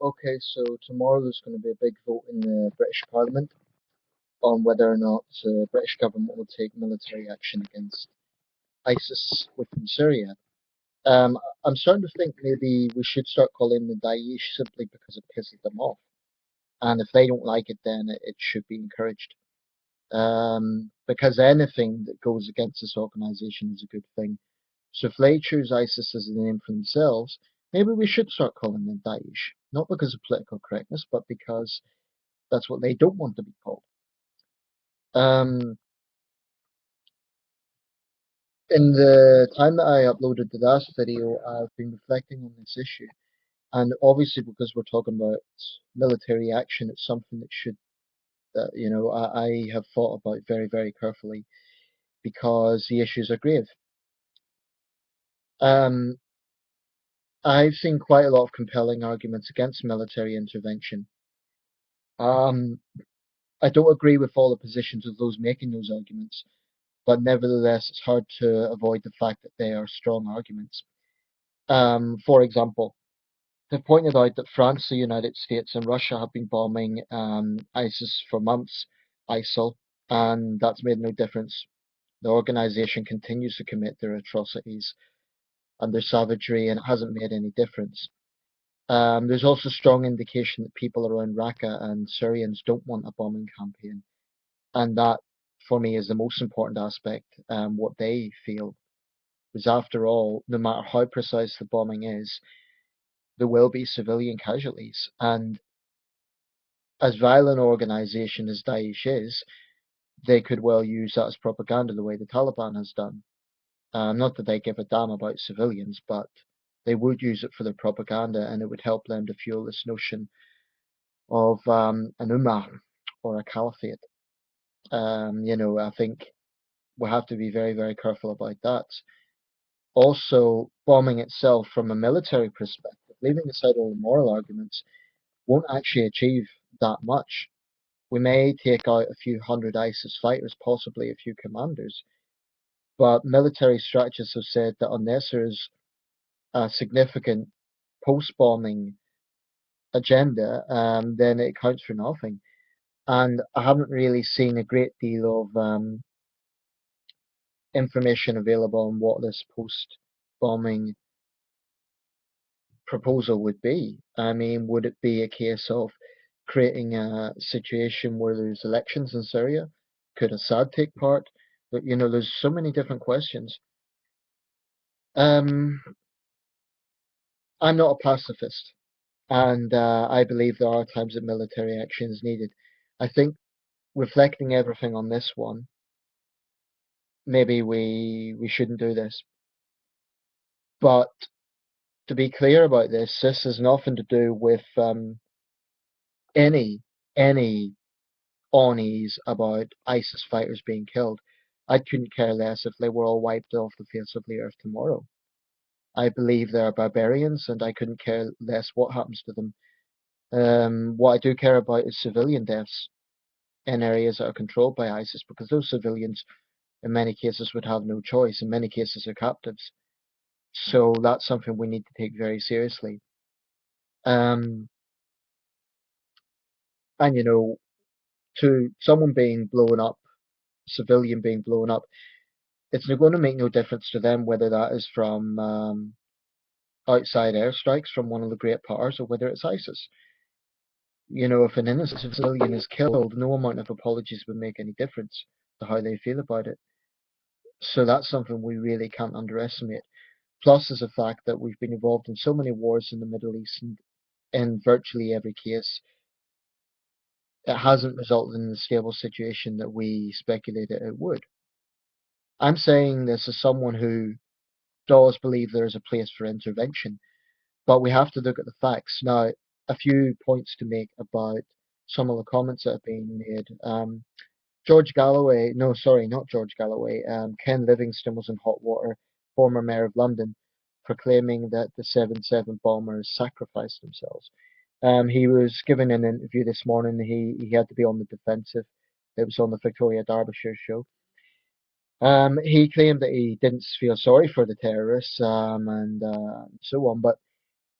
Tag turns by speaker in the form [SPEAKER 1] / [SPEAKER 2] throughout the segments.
[SPEAKER 1] Okay, so tomorrow there's going to be a big vote in the British Parliament on whether or not the British government will take military action against ISIS within Syria. I'm starting to think maybe we should start calling them Daesh simply because it pisses them off. And if they don't like it, then it should be encouraged. Because anything that goes against this organization is a good thing. So if they choose ISIS as a name for themselves, maybe we should start calling them Daesh. Not because of political correctness, but because that's what they don't want to be called. Um, in the time that I uploaded the last video, I've been reflecting on this issue. And obviously, because we're talking about military action, it's something that should, I have thought about very, very carefully because the issues are grave. Um, I've seen quite a lot of compelling arguments against military intervention. Um, I don't agree with all the positions of those making those arguments, but nevertheless, it's hard to avoid the fact that they are strong arguments. For example, they've pointed out that France, the United States, and Russia have been bombing ISIS for months, ISIL, and that's made no difference. The organization continues to commit their atrocities and their savagery, and it hasn't made any difference. There's also strong indication that people around Raqqa and Syrians don't want a bombing campaign, and that, for me, is the most important aspect. What they feel, because after all, no matter how precise the bombing is, there will be civilian casualties, and as violent organization as Daesh is, they could well use that as propaganda the way the Taliban has done. Not that they give a damn about civilians, but they would use it for their propaganda, and it would help them to fuel this notion of an ummah or a caliphate. I think we have to be very, very careful about that. Also, bombing itself from a military perspective, leaving aside all the moral arguments, won't actually achieve that much. We may take out a few hundred ISIS fighters, possibly a few commanders, but military strategists have said that unless there's a significant post-bombing agenda, then it counts for nothing. And I haven't really seen a great deal of information available on what this post-bombing proposal would be. I mean, would it be a case of creating a situation where there's elections in Syria? Could Assad take part? But there's so many different questions. Um, I'm not a pacifist, and I believe there are times that military action is needed. I think reflecting everything on this one, maybe we shouldn't do this. But to be clear about this has nothing to do with any any unease about ISIS fighters being killed. I couldn't care less if they were all wiped off the face of the earth tomorrow. I believe they're barbarians, and I couldn't care less what happens to them. What I do care about is civilian deaths in areas that are controlled by ISIS, because those civilians, in many cases, would have no choice. In many cases, are captives. So that's something we need to take very seriously. Um, and to someone being blown up, civilian being blown up, it's going to make no difference to them whether that is from outside airstrikes from one of the great powers or whether it's ISIS. If an innocent civilian is killed, no amount of apologies would make any difference to how they feel about it. So that's something we really can't underestimate. Plus, is the fact that we've been involved in so many wars in the Middle East, and in virtually every case, it hasn't resulted in the stable situation that we speculated it would. I'm saying this as someone who does believe there is a place for intervention, but we have to look at the facts. Now, a few points to make about some of the comments that have been made. George Galloway, no, sorry, not George Galloway, Ken Livingstone was in hot water, former mayor of London, proclaiming that the 7/7 bombers sacrificed themselves. He was given an interview this morning. He had to be on the defensive. It was on the Victoria Derbyshire show. He claimed that he didn't feel sorry for the terrorists and so on, but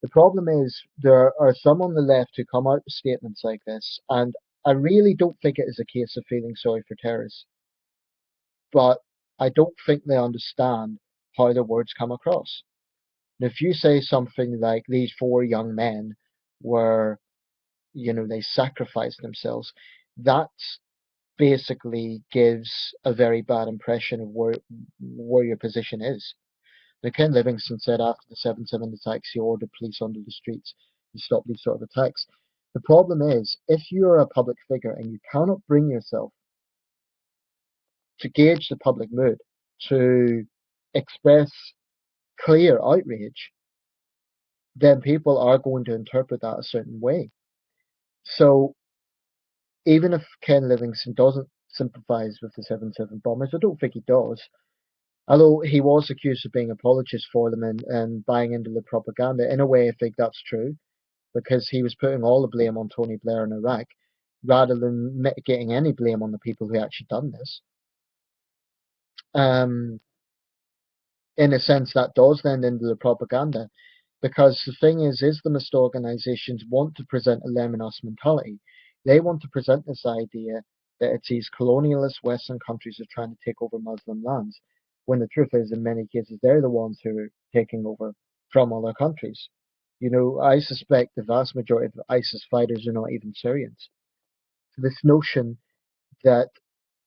[SPEAKER 1] The problem is there are some on the left who come out with statements like this, and I really don't think it is a case of feeling sorry for terrorists, but I don't think they understand how the words come across. And if you say something like these four young men were, they sacrificed themselves, that basically gives a very bad impression of where your position is. Now, Ken Livingstone said after the 7/7 attacks, he ordered police onto the streets to stop these sort of attacks. The problem is, if you're a public figure and you cannot bring yourself to gauge the public mood, to express clear outrage, then people are going to interpret that a certain way. So even if Ken Livingstone doesn't sympathise with the 7/7 bombers, I don't think he does. Although he was accused of being apologist for them and buying into the propaganda, in a way I think that's true, because he was putting all the blame on Tony Blair in Iraq rather than getting any blame on the people who actually done this. Um, in a sense, that does lend into the propaganda, because the thing is the organisations want to present a Lemonist mentality. They want to present this idea that it's these colonialist Western countries are trying to take over Muslim lands, when the truth is, in many cases, they're the ones who are taking over from other countries. I suspect the vast majority of ISIS fighters are not even Syrians. So this notion that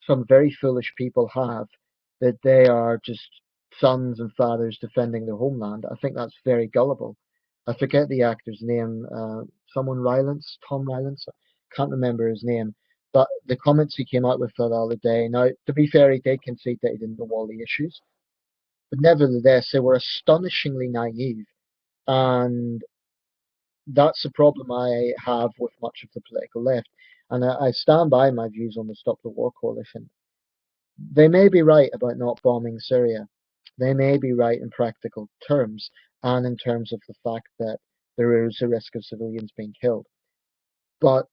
[SPEAKER 1] some very foolish people have, that they are just sons and fathers defending their homeland, I think that's very gullible. I forget the actor's name, someone Rylance, Tom Rylance, I can't remember his name, but the comments he came out with the other day, now, to be fair, he did concede that he didn't know all the issues, but nevertheless, they were astonishingly naive, and that's the problem I have with much of the political left. And I stand by my views on the Stop the War Coalition. They may be right about not bombing Syria. They may be right in practical terms and in terms of the fact that there is a risk of civilians being killed. But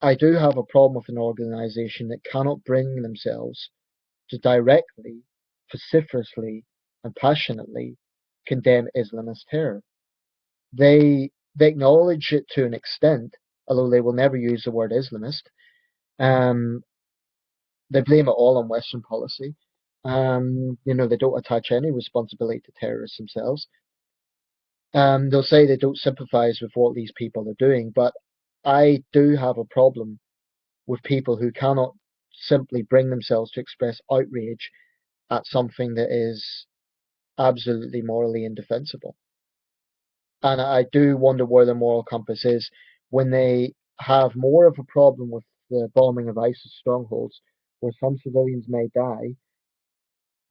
[SPEAKER 1] I do have a problem with an organization that cannot bring themselves to directly, vociferously, and passionately condemn Islamist terror. They acknowledge it to an extent, although they will never use the word Islamist. Um, they blame it all on Western policy. They don't attach any responsibility to terrorists themselves. They'll say they don't sympathise with what these people are doing, but I do have a problem with people who cannot simply bring themselves to express outrage at something that is absolutely morally indefensible. And I do wonder where the moral compass is when they have more of a problem with the bombing of ISIS strongholds, where some civilians may die,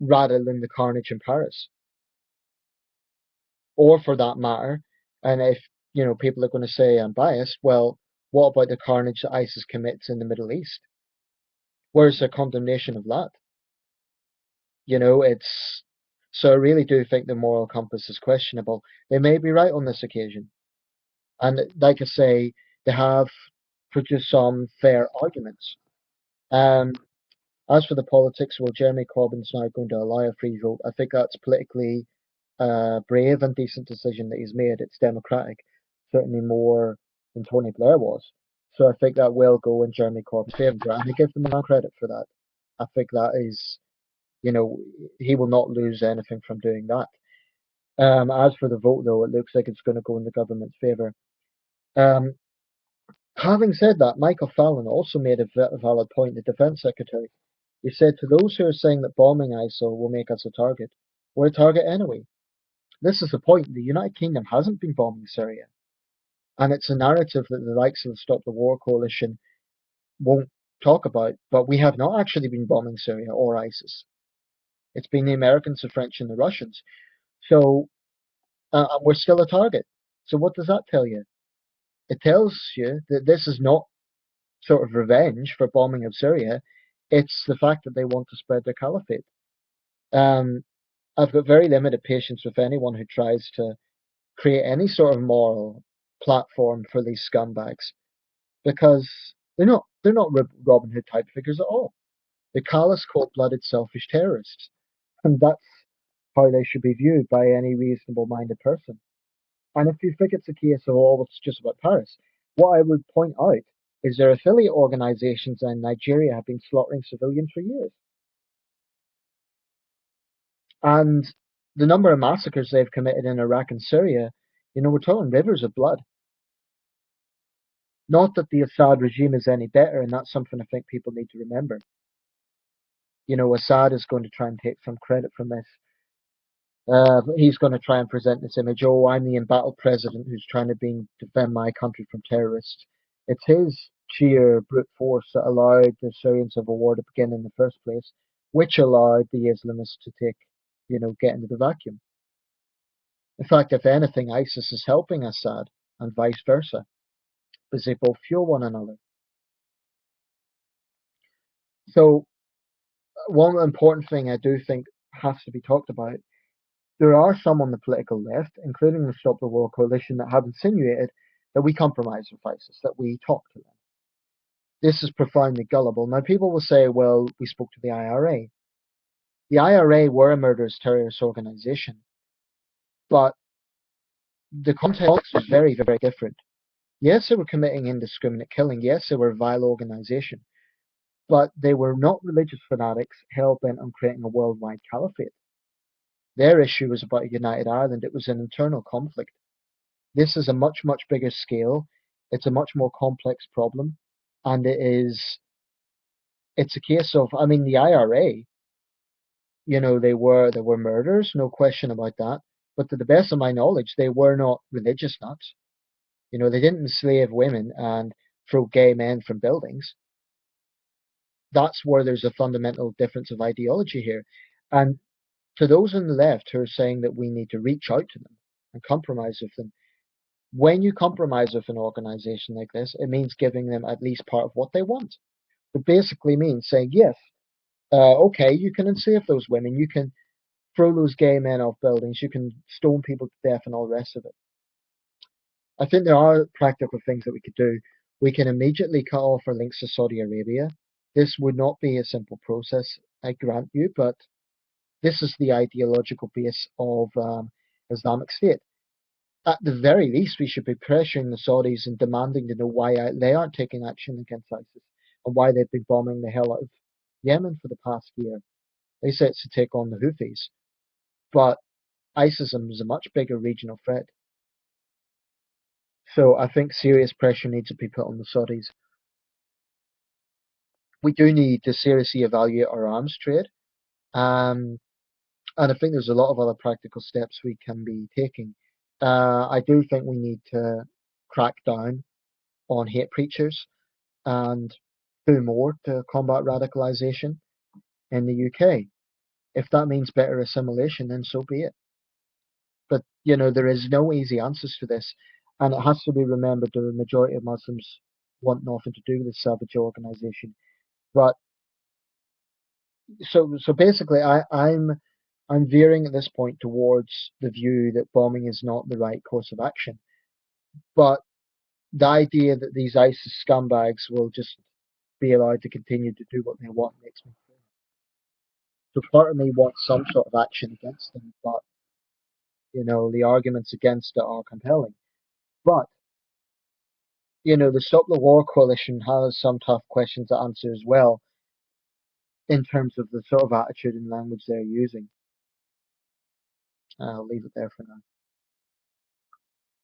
[SPEAKER 1] rather than the carnage in Paris. Or for that matter, and if people are going to say I'm biased, well, what about the carnage that ISIS commits in the Middle East? Where's the condemnation of that? It's so I really do think the moral compass is questionable. They may be right on this occasion, and like I say, they have produced some fair arguments. Um, as for the politics, well, Jeremy Corbyn's now going to allow a free vote. I think that's politically brave and decent decision that he's made. It's democratic, certainly more than Tony Blair was. So I think that will go in Jeremy Corbyn's favour, and I give them a lot of credit for that. I think that is, he will not lose anything from doing that. As for the vote, though, it looks like it's going to go in the government's favour. Um, Having said that, Michael Fallon also made a valid point, the Defence Secretary. He said, to those who are saying that bombing ISIL will make us a target, we're a target anyway. This is the point. The United Kingdom hasn't been bombing Syria. And it's a narrative that the likes of the Stop the War Coalition won't talk about. But we have not actually been bombing Syria or ISIS. It's been the Americans, the French, and the Russians. So we're still a target. So what does that tell you? It tells you that this is not sort of revenge for bombing of Syria. It's the fact that they want to spread their caliphate. Um, I've got very limited patience with anyone who tries to create any sort of moral platform for these scumbags, because they're not Robin Hood type figures at all. They're callous, cold-blooded, selfish terrorists, and that's how they should be viewed by any reasonable-minded person. And if you think it's a case of, oh, it's just about Paris, what I would point out is their affiliate organizations in Nigeria have been slaughtering civilians for years. And the number of massacres they've committed in Iraq and Syria, we're talking rivers of blood. Not that the Assad regime is any better, and that's something I think people need to remember. Assad is going to try and take some credit from this. He's going to try and present this image, oh, I'm the embattled president who's trying to defend my country from terrorists. It's his sheer brute force that allowed the Syrian civil war to begin in the first place, which allowed the Islamists to get into the vacuum. In fact, if anything, ISIS is helping Assad and vice versa, because they both fuel one another. So one important thing I do think has to be talked about, there are some on the political left, including the Stop the War coalition, that have insinuated that we compromise with ISIS, that we talk to them. This is profoundly gullible. Now, people will say, well, we spoke to the IRA. The IRA were a murderous terrorist organization, but the context was very, very different. Yes, they were committing indiscriminate killing. Yes, they were a vile organization, but they were not religious fanatics hell-bent on creating a worldwide caliphate. Their issue was about a united Ireland. It was an internal conflict. This is a much, much bigger scale. It's a much more complex problem. And it's a case of, I mean, the IRA, they were murderers, no question about that. But to the best of my knowledge, they were not religious nuts. They didn't enslave women and throw gay men from buildings. That's where there's a fundamental difference of ideology here. And to those on the left who are saying that we need to reach out to them and compromise with them, when you compromise with an organization like this, it means giving them at least part of what they want. It basically means saying, yes, okay, you can enslave those women, you can throw those gay men off buildings, you can stone people to death and all the rest of it. I think there are practical things that we could do. We can immediately cut off our links to Saudi Arabia. This would not be a simple process, I grant you, but this is the ideological base of Islamic State. At the very least, we should be pressuring the Saudis and demanding to know why they aren't taking action against ISIS and why they've been bombing the hell out of Yemen for the past year. They say it's to take on the Houthis, but ISIS is a much bigger regional threat. So I think serious pressure needs to be put on the Saudis. We do need to seriously evaluate our arms trade. Um, and I think there's a lot of other practical steps we can be taking. I do think we need to crack down on hate preachers and do more to combat radicalization in the UK. If that means better assimilation, then so be it. But there is no easy answers to this, and it has to be remembered the majority of Muslims want nothing to do with this savage organization. But so basically, I'm veering at this point towards the view that bombing is not the right course of action. But the idea that these ISIS scumbags will just be allowed to continue to do what they want makes me crazy. So part of me wants some sort of action against them, but the arguments against it are compelling. But the Stop the War coalition has some tough questions to answer as well in terms of the sort of attitude and language they're using. I'll leave it there for now.